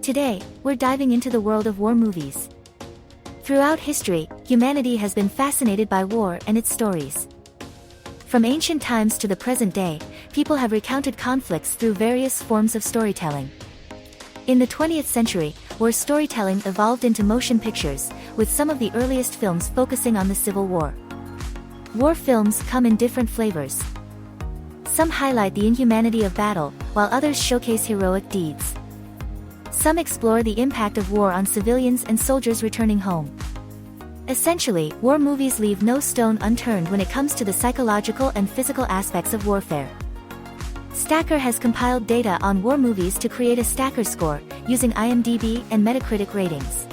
Today, we're diving into the world of war movies. Throughout history, humanity has been fascinated by war and its stories. From ancient times to the present day, people have recounted conflicts through various forms of storytelling. In the 20th century, war storytelling evolved into motion pictures, with some of the earliest films focusing on the Civil War. War films come in different flavors. Some highlight the inhumanity of battle, while others showcase heroic deeds. Some explore the impact of war on civilians and soldiers returning home. Essentially, war movies leave no stone unturned when it comes to the psychological and physical aspects of warfare. Stacker has compiled data on war movies to create a Stacker score, using IMDb and Metacritic ratings.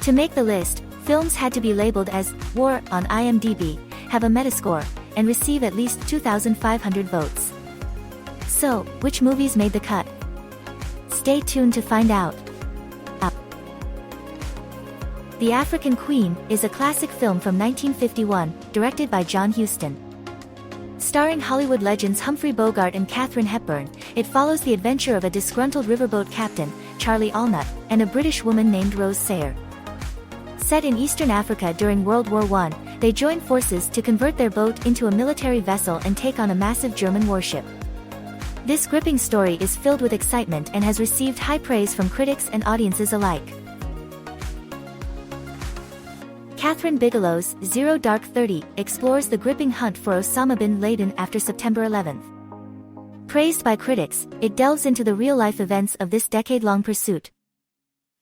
To make the list, films had to be labeled as war on IMDb, have a Metascore, and receive at least 2,500 votes. So, which movies made the cut? Stay tuned to find out. The African Queen is a classic film from 1951, directed by John Huston. Starring Hollywood legends Humphrey Bogart and Katharine Hepburn, it follows the adventure of a disgruntled riverboat captain, Charlie Allnut, and a British woman named Rose Sayer. Set in Eastern Africa during World War I, they join forces to convert their boat into a military vessel and take on a massive German warship. This gripping story is filled with excitement and has received high praise from critics and audiences alike. Catherine Bigelow's Zero Dark 30 explores the gripping hunt for Osama bin Laden after September 11. Praised by critics, it delves into the real-life events of this decade-long pursuit.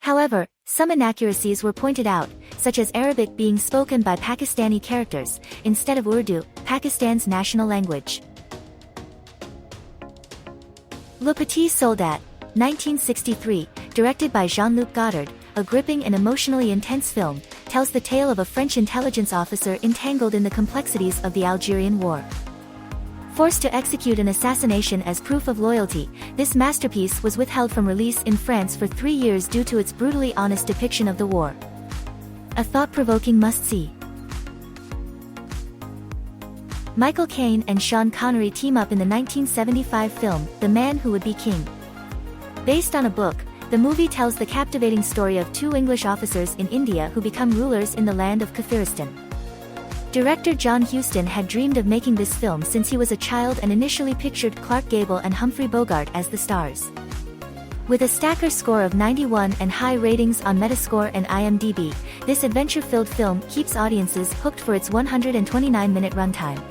However, some inaccuracies were pointed out, such as Arabic being spoken by Pakistani characters, instead of Urdu, Pakistan's national language. Le Petit Soldat, 1963, directed by Jean-Luc Godard, a gripping and emotionally intense film, tells the tale of a French intelligence officer entangled in the complexities of the Algerian War. Forced to execute an assassination as proof of loyalty, this masterpiece was withheld from release in France for 3 years due to its brutally honest depiction of the war. A thought-provoking must-see. Michael Caine and Sean Connery team up in the 1975 film, The Man Who Would Be King. Based on a book, the movie tells the captivating story of 2 English officers in India who become rulers in the land of Kafiristan. Director John Huston had dreamed of making this film since he was a child and initially pictured Clark Gable and Humphrey Bogart as the stars. With a Stacker score of 91 and high ratings on Metascore and IMDb, this adventure-filled film keeps audiences hooked for its 129-minute runtime.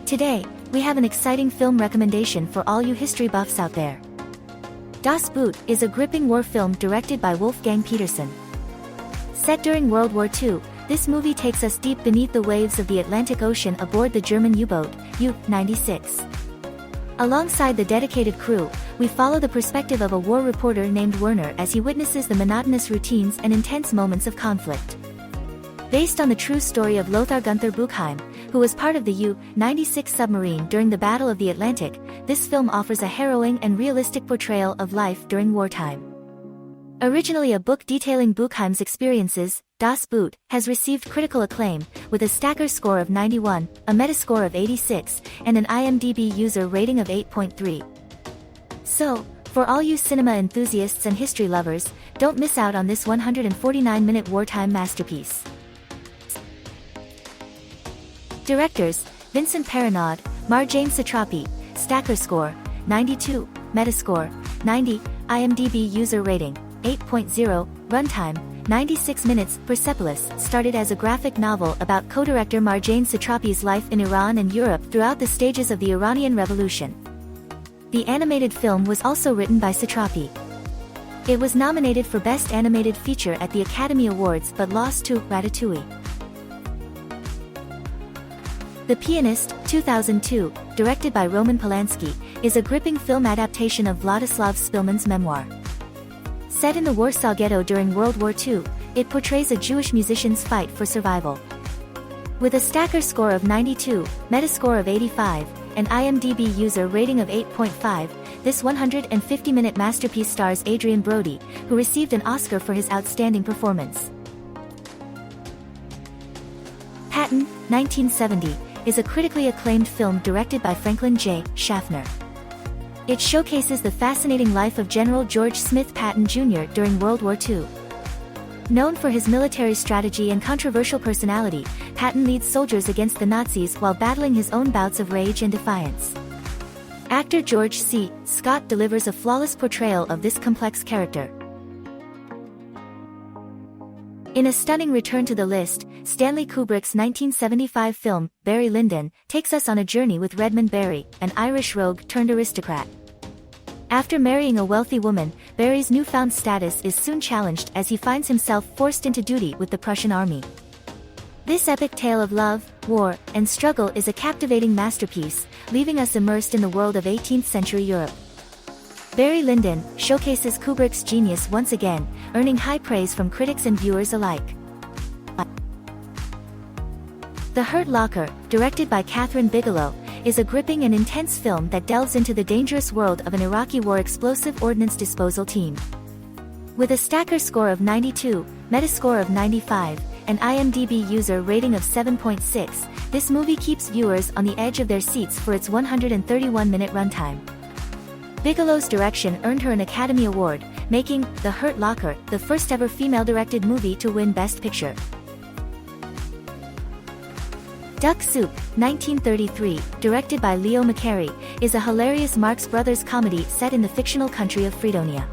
Today, we have an exciting film recommendation for all you history buffs out there. Das Boot is a gripping war film directed by Wolfgang Petersen. Set during World War II, this movie takes us deep beneath the waves of the Atlantic Ocean aboard the German U-boat, U-96. Alongside the dedicated crew, we follow the perspective of a war reporter named Werner as he witnesses the monotonous routines and intense moments of conflict. Based on the true story of Lothar Gunther Buchheim, who was part of the U-96 submarine during the Battle of the Atlantic, this film offers a harrowing and realistic portrayal of life during wartime. Originally a book detailing Buchheim's experiences, Das Boot has received critical acclaim, with a Stacker score of 91, a Metascore of 86, and an IMDb user rating of 8.3. So, for all you cinema enthusiasts and history lovers, don't miss out on this 149-minute wartime masterpiece. Directors, Vincent Perrinaud, Marjane Satrapi, Stacker score, 92, Metascore, 90, IMDb user rating, 8.0, runtime, 96 minutes. Persepolis started as a graphic novel about co-director Marjane Satrapi's life in Iran and Europe throughout the stages of the Iranian Revolution. The animated film was also written by Satrapi. It was nominated for Best Animated Feature at the Academy Awards but lost to Ratatouille. The Pianist, 2002, directed by Roman Polanski, is a gripping film adaptation of Vladislav Spilman's memoir. Set in the Warsaw Ghetto during World War II, it portrays a Jewish musician's fight for survival. With a Stacker score of 92, Metascore of 85, and IMDb user rating of 8.5, this 150-minute masterpiece stars Adrian Brody, who received an Oscar for his outstanding performance. Patton, 1970, is a critically acclaimed film directed by Franklin J. Schaffner. It showcases the fascinating life of General George Smith Patton Jr. during World War II. Known for his military strategy and controversial personality, Patton leads soldiers against the Nazis while battling his own bouts of rage and defiance. Actor George C. Scott delivers a flawless portrayal of this complex character. In a stunning return to the list, Stanley Kubrick's 1975 film, Barry Lyndon, takes us on a journey with Redmond Barry, an Irish rogue turned aristocrat. After marrying a wealthy woman, Barry's newfound status is soon challenged as he finds himself forced into duty with the Prussian army. This epic tale of love, war, and struggle is a captivating masterpiece, leaving us immersed in the world of 18th-century Europe. Barry Lyndon showcases Kubrick's genius once again, earning high praise from critics and viewers alike. The Hurt Locker, directed by Catherine Bigelow, is a gripping and intense film that delves into the dangerous world of an Iraqi war explosive ordnance disposal team. With a Stacker score of 92, Metascore of 95, and IMDb user rating of 7.6, this movie keeps viewers on the edge of their seats for its 131-minute runtime. Bigelow's direction earned her an Academy Award, making The Hurt Locker the first-ever female-directed movie to win Best Picture. Duck Soup, 1933, directed by Leo McCarey, is a hilarious Marx Brothers comedy set in the fictional country of Fredonia.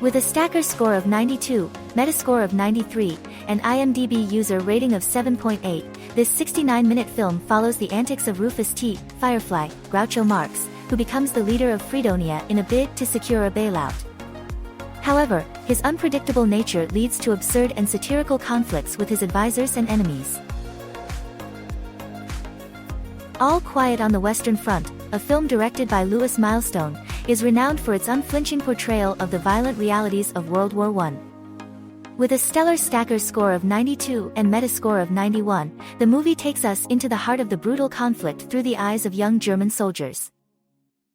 With a Stacker score of 92, Metascore of 93, and IMDb user rating of 7.8, this 69-minute film follows the antics of Rufus T. Firefly, Groucho Marx, who becomes the leader of Fredonia in a bid to secure a bailout. However, his unpredictable nature leads to absurd and satirical conflicts with his advisors and enemies. All Quiet on the Western Front, a film directed by Louis Milestone, is renowned for its unflinching portrayal of the violent realities of World War I. With a stellar Stacker score of 92 and Metascore of 91, the movie takes us into the heart of the brutal conflict through the eyes of young German soldiers.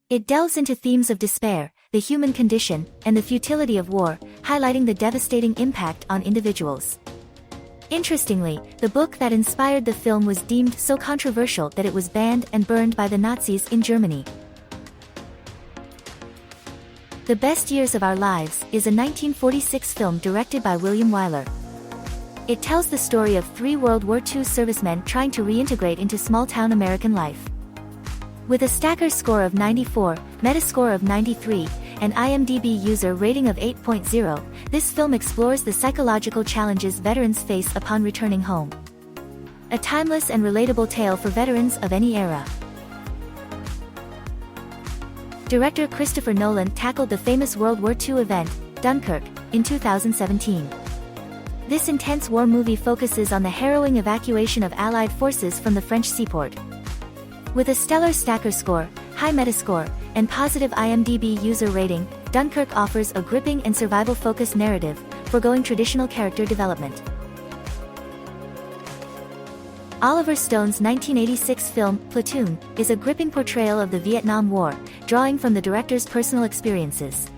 It delves into themes of despair, the human condition, and the futility of war, highlighting the devastating impact on individuals. Interestingly, the book that inspired the film was deemed so controversial that it was banned and burned by the Nazis in Germany. The Best Years of Our Lives is a 1946 film directed by William Wyler. It tells the story of 3 World War II servicemen trying to reintegrate into small-town American life. With a Stacker score of 94, Metascore of 93, and IMDb user rating of 8.0, this film explores the psychological challenges veterans face upon returning home. A timeless and relatable tale for veterans of any era. Director Christopher Nolan tackled the famous World War II event, Dunkirk, in 2017. This intense war movie focuses on the harrowing evacuation of Allied forces from the French seaport. With a stellar Stacker score, high Metascore, and positive IMDb user rating, Dunkirk offers a gripping and survival-focused narrative, foregoing traditional character development. Oliver Stone's 1986 film, Platoon, is a gripping portrayal of the Vietnam War, drawing from the director's personal experiences.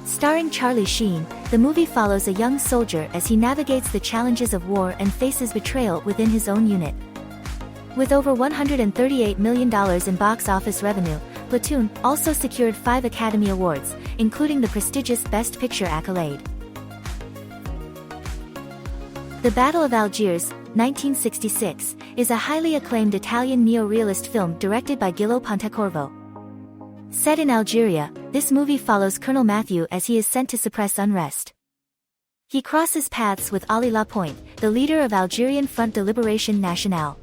Starring Charlie Sheen, the movie follows a young soldier as he navigates the challenges of war and faces betrayal within his own unit. With over $138 million in box office revenue, Platoon also secured 5 Academy Awards, including the prestigious Best Picture accolade. The Battle of Algiers, 1966, is a highly acclaimed Italian neo-realist film directed by Gillo Pontecorvo. Set in Algeria, this movie follows Colonel Mathieu as he is sent to suppress unrest. He crosses paths with Ali Lapointe, the leader of Algerian Front de Libération Nationale.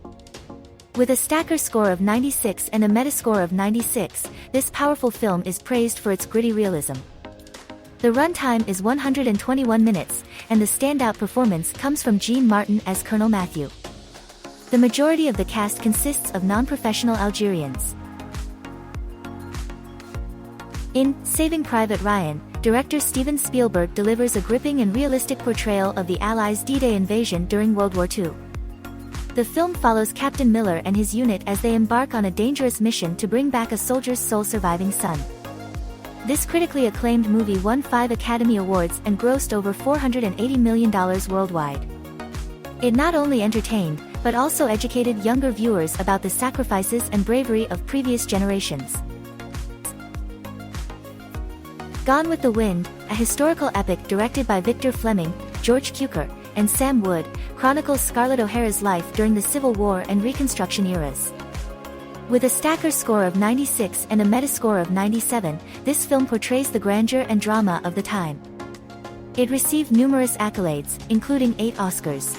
With a Stacker score of 96 and a Metascore of 96, this powerful film is praised for its gritty realism. The runtime is 121 minutes, and the standout performance comes from Jean Martin as Colonel Mathieu. The majority of the cast consists of non-professional Algerians. In Saving Private Ryan, director Steven Spielberg delivers a gripping and realistic portrayal of the Allies' D-Day invasion during World War II. The film follows Captain Miller and his unit as they embark on a dangerous mission to bring back a soldier's sole surviving son. This critically acclaimed movie won 5 Academy Awards and grossed over $480 million worldwide. It not only entertained, but also educated younger viewers about the sacrifices and bravery of previous generations. Gone with the Wind, a historical epic directed by Victor Fleming, George Cukor, and Sam Wood, chronicles Scarlett O'Hara's life during the Civil War and Reconstruction eras. With a Stacker score of 96 and a Metascore of 97, this film portrays the grandeur and drama of the time. It received numerous accolades, including 8 Oscars.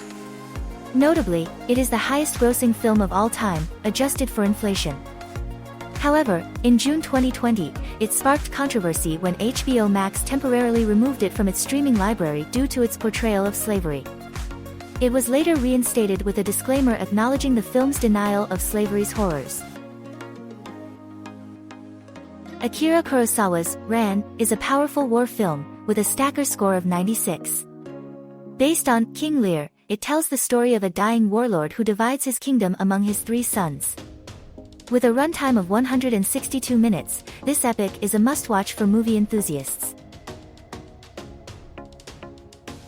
Notably, it is the highest-grossing film of all time, adjusted for inflation. However, in June 2020, it sparked controversy when HBO Max temporarily removed it from its streaming library due to its portrayal of slavery. It was later reinstated with a disclaimer acknowledging the film's denial of slavery's horrors. Akira Kurosawa's Ran is a powerful war film, with a Stacker score of 96. Based on King Lear, it tells the story of a dying warlord who divides his kingdom among his 3 sons. With a runtime of 162 minutes, this epic is a must-watch for movie enthusiasts.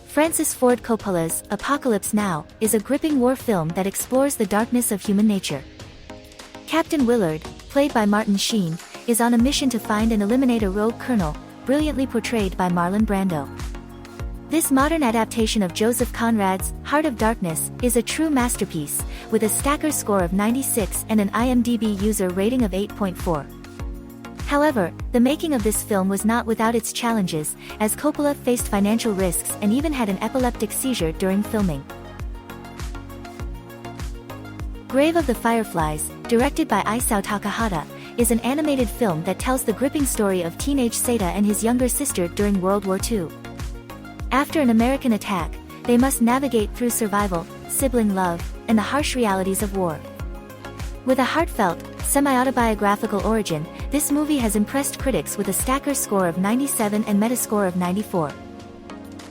Francis Ford Coppola's Apocalypse Now is a gripping war film that explores the darkness of human nature. Captain Willard, played by Martin Sheen, is on a mission to find and eliminate a rogue colonel, brilliantly portrayed by Marlon Brando. This modern adaptation of Joseph Conrad's Heart of Darkness is a true masterpiece, with a Stacker score of 96 and an IMDb user rating of 8.4. However, the making of this film was not without its challenges, as Coppola faced financial risks and even had an epileptic seizure during filming. Grave of the Fireflies, directed by Isao Takahata, is an animated film that tells the gripping story of teenage Seita and his younger sister during World War II. After an American attack, they must navigate through survival, sibling love, and the harsh realities of war. With a heartfelt, semi-autobiographical origin, this movie has impressed critics with a Stacker score of 97 and Metascore of 94.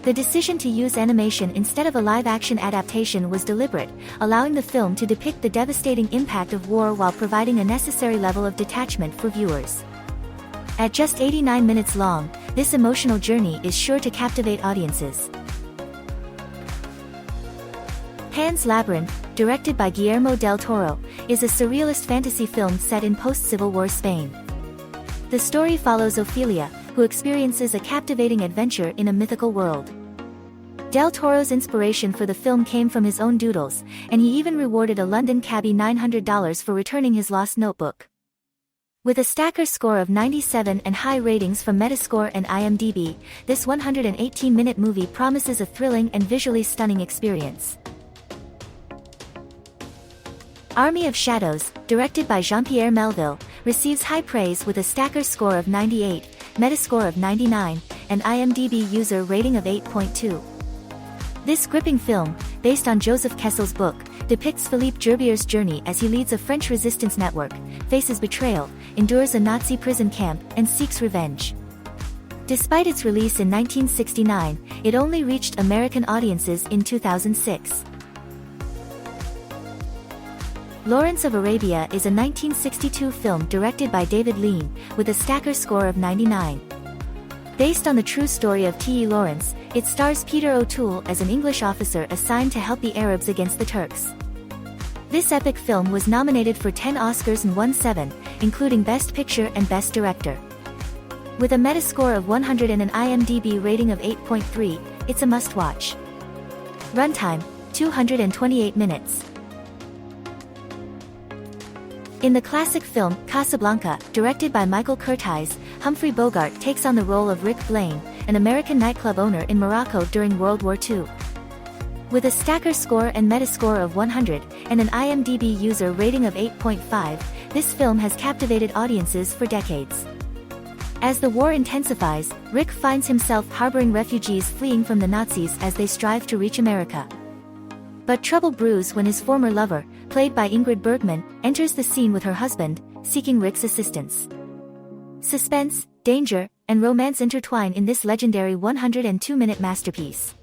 The decision to use animation instead of a live-action adaptation was deliberate, allowing the film to depict the devastating impact of war while providing a necessary level of detachment for viewers. At just 89 minutes long, this emotional journey is sure to captivate audiences. Pan's Labyrinth, directed by Guillermo del Toro, is a surrealist fantasy film set in post-Civil War Spain. The story follows Ophelia, who experiences a captivating adventure in a mythical world. Del Toro's inspiration for the film came from his own doodles, and he even rewarded a London cabbie $900 for returning his lost notebook. With a Stacker score of 97 and high ratings from Metascore and IMDb, this 118-minute movie promises a thrilling and visually stunning experience. Army of Shadows, directed by Jean-Pierre Melville, receives high praise with a Stacker score of 98, Metascore of 99, and IMDb user rating of 8.2. This gripping film, based on Joseph Kessel's book, depicts Philippe Gerbier's journey as he leads a French resistance network, faces betrayal, endures a Nazi prison camp, and seeks revenge. Despite its release in 1969, it only reached American audiences in 2006. Lawrence of Arabia is a 1962 film directed by David Lean, with a Stacker score of 99. Based on the true story of T.E. Lawrence, it stars Peter O'Toole as an English officer assigned to help the Arabs against the Turks. This epic film was nominated for 10 Oscars and won 7, including Best Picture and Best Director. With a Metascore of 100 and an IMDb rating of 8.3, it's a must-watch. Runtime, 228 minutes. In the classic film, Casablanca, directed by Michael Curtiz, Humphrey Bogart takes on the role of Rick Blaine, an American nightclub owner in Morocco during World War II. With a Stacker score and Metascore of 100, and an IMDb user rating of 8.5, this film has captivated audiences for decades. As the war intensifies, Rick finds himself harboring refugees fleeing from the Nazis as they strive to reach America. But trouble brews when his former lover, played by Ingrid Bergman, enters the scene with her husband, seeking Rick's assistance. Suspense, danger, and romance intertwine in this legendary 102-minute masterpiece.